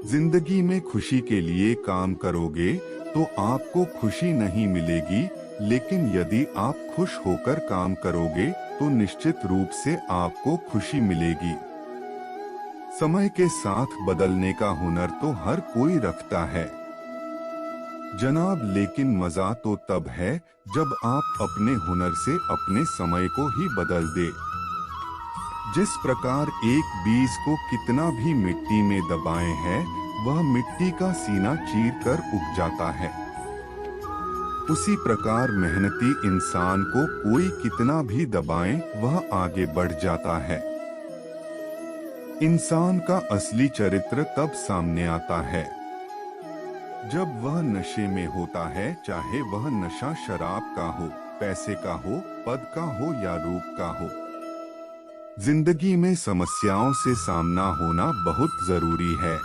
जिंदगी में खुशी के लिए काम करोगे तो आपको खुशी नहीं मिलेगी, लेकिन यदि आप खुश होकर काम करोगे तो निश्चित रूप से आपको खुशी मिलेगी। समय के साथ बदलने का हुनर तो हर कोई रखता है जनाब, लेकिन मजा तो तब है जब आप अपने हुनर से अपने समय को ही बदल दे। जिस प्रकार एक बीज को कितना भी मिट्टी में दबाए है, वह मिट्टी का सीना चीर कर उग जाता है। उसी प्रकार मेहनती इंसान को कोई कितना भी दबाए, वह आगे बढ़ जाता है। इंसान का असली चरित्र तब सामने आता है जब वह नशे में होता है, चाहे वह नशा शराब का हो, पैसे का हो, पद का हो या रूप का हो। जिंदगी में समस्याओं से सामना होना बहुत जरूरी है,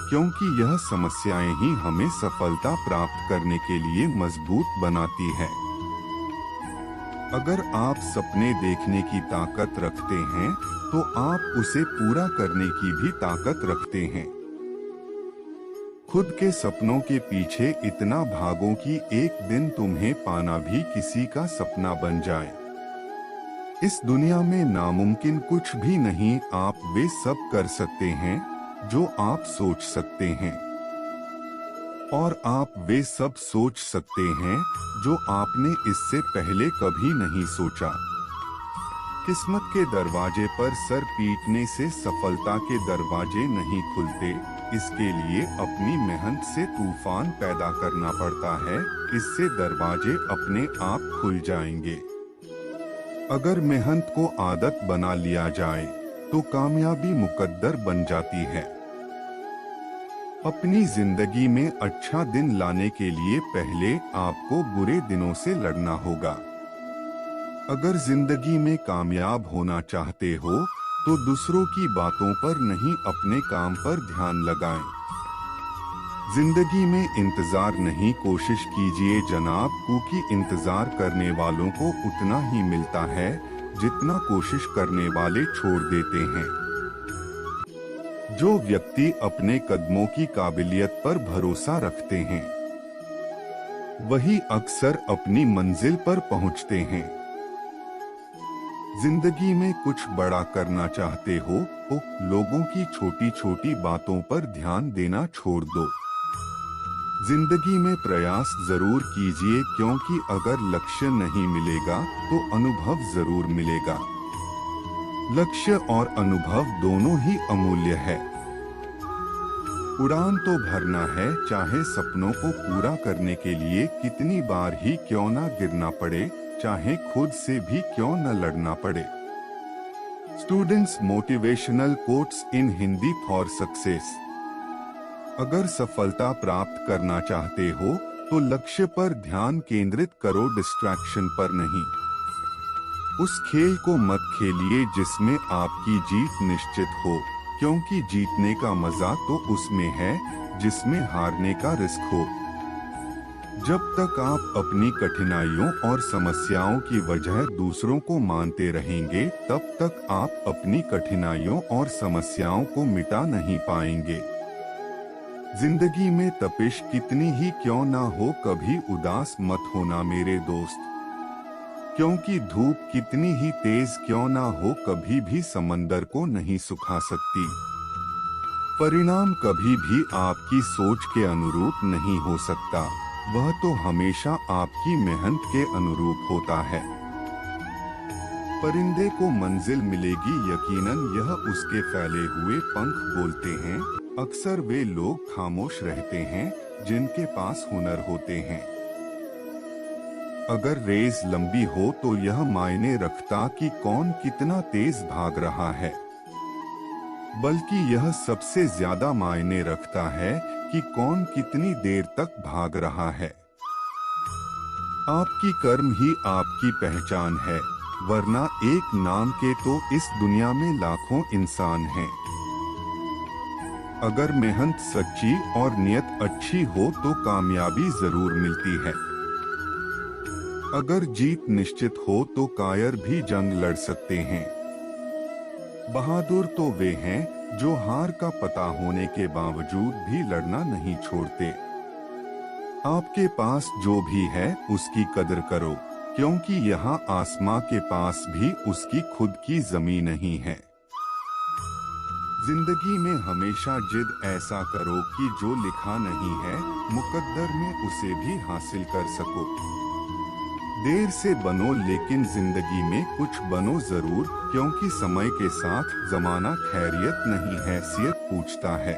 क्योंकि यह समस्याएं ही हमें सफलता प्राप्त करने के लिए मजबूत बनाती है। अगर आप सपने देखने की ताकत रखते हैं, तो आप उसे पूरा करने की भी ताकत रखते हैं। खुद के सपनों के पीछे इतना भागो कि एक दिन तुम्हें पाना भी किसी का सपना बन जाए। इस दुनिया में नामुमकिन कुछ भी नहीं, आप वे सब कर सकते हैं जो आप सोच सकते हैं, और आप वे सब सोच सकते हैं जो आपने इससे पहले कभी नहीं सोचा। किस्मत के दरवाजे पर सर पीटने से सफलता के दरवाजे नहीं खुलते, इसके लिए अपनी मेहनत से तूफान पैदा करना पड़ता है, इससे दरवाजे अपने आप खुल जाएंगे। अगर मेहनत को आदत बना लिया जाए तो कामयाबी मुकद्दर बन जाती है। अपनी जिंदगी में अच्छा दिन लाने के लिए पहले आपको बुरे दिनों से लड़ना होगा। अगर जिंदगी में कामयाब होना चाहते हो तो दूसरों की बातों पर नहीं, अपने काम पर ध्यान लगाएं। जिंदगी में इंतजार नहीं, कोशिश कीजिए जनाब, क्योंकि इंतजार करने वालों को उतना ही मिलता है जितना कोशिश करने वाले छोड़ देते हैं। जो व्यक्ति अपने कदमों की काबिलियत पर भरोसा रखते हैं, वही अक्सर अपनी मंजिल पर पहुंचते हैं। जिंदगी में कुछ बड़ा करना चाहते हो तो लोगों की छोटी छोटी बातों पर ध्यान देना छोड़ दो। जिंदगी में प्रयास जरूर कीजिए, क्योंकि अगर लक्ष्य नहीं मिलेगा तो अनुभव जरूर मिलेगा। लक्ष्य और अनुभव दोनों ही अमूल्य है। उड़ान तो भरना है, चाहे सपनों को पूरा करने के लिए कितनी बार ही क्यों ना गिरना पड़े, चाहे खुद से भी क्यों न लड़ना पड़े। Students motivational quotes in Hindi for success. अगर सफलता प्राप्त करना चाहते हो तो लक्ष्य पर ध्यान केंद्रित करो, डिस्ट्रैक्शन पर नहीं। उस खेल को मत खेलिए जिसमें आपकी जीत निश्चित हो, क्योंकि जीतने का मजा तो उसमें है जिसमें हारने का रिस्क हो। जब तक आप अपनी कठिनाइयों और समस्याओं की वजह दूसरों को मानते रहेंगे, तब तक आप अपनी कठिनाइयों और समस्याओं को मिटा नहीं पाएंगे। जिंदगी में तपिश कितनी ही क्यों ना हो, कभी उदास मत होना मेरे दोस्त, क्योंकि धूप कितनी ही तेज क्यों ना हो, कभी भी समंदर को नहीं सुखा सकती। परिणाम कभी भी आपकी सोच के अनुरूप नहीं हो सकता, वह तो हमेशा आपकी मेहनत के अनुरूप होता है। परिंदे को मंजिल मिलेगी यकीनन, यह उसके फैले हुए पंख बोलते हैं। अक्सर वे लोग खामोश रहते हैं जिनके पास हुनर होते हैं। अगर रेस लंबी हो तो यह मायने रखता कि कौन कितना तेज भाग रहा है, बल्कि यह सबसे ज्यादा मायने रखता है कि कौन कितनी देर तक भाग रहा है। आपकी कर्म ही आपकी पहचान है, वरना एक नाम के तो इस दुनिया में लाखों इंसान हैं। अगर मेहनत सच्ची और नियत अच्छी हो तो कामयाबी जरूर मिलती है। अगर जीत निश्चित हो तो कायर भी जंग लड़ सकते हैं। बहादुर तो वे हैं जो हार का पता होने के बावजूद भी लड़ना नहीं छोड़ते। आपके पास जो भी है उसकी कदर करो, क्योंकि यहाँ आसमां के पास भी उसकी खुद की जमीन नहीं है। जिंदगी में हमेशा जिद ऐसा करो कि जो लिखा नहीं है मुकद्दर में उसे भी हासिल कर सको। देर से बनो लेकिन जिंदगी में कुछ बनो जरूर, क्योंकि समय के साथ जमाना खैरियत नहीं हैसियत पूछता है।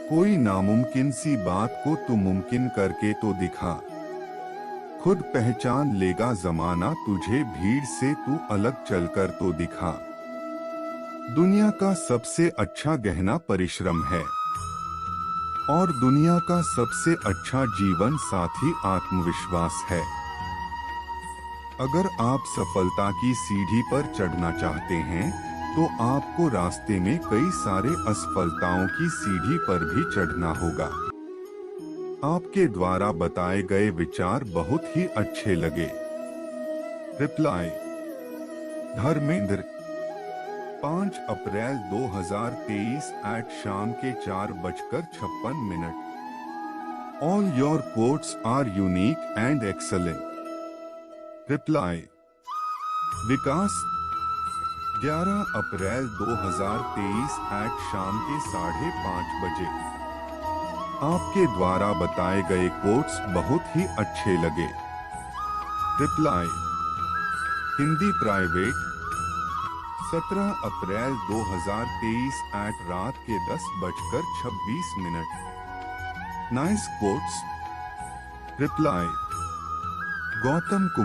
कोई नामुमकिन सी बात को तू मुमकिन करके तो दिखा, खुद पहचान लेगा जमाना तुझे भीड़ से, तू अलग चलकर तो दिखा। दुनिया का सबसे अच्छा गहना परिश्रम है और दुनिया का सबसे अच्छा जीवन साथी आत्मविश्वास है। अगर आप सफलता की सीढ़ी पर चढ़ना चाहते हैं तो आपको रास्ते में कई सारे असफलताओं की सीढ़ी पर भी चढ़ना होगा। आपके द्वारा बताए गए विचार बहुत ही अच्छे लगे। रिप्लाई धर्मेंद्र 5 अप्रैल 2023 एट शाम के 4:56। All your quotes are unique and excellent. Reply Vikas 11 April 2023 at शाम के 5:30। आपके द्वारा बताए गए कोट्स बहुत ही अच्छे लगे। रिप्लाई हिंदी प्राइवेट 17 अप्रैल 2023 एट रात के 10:26। Nice quotes. Reply Gautam Kumar.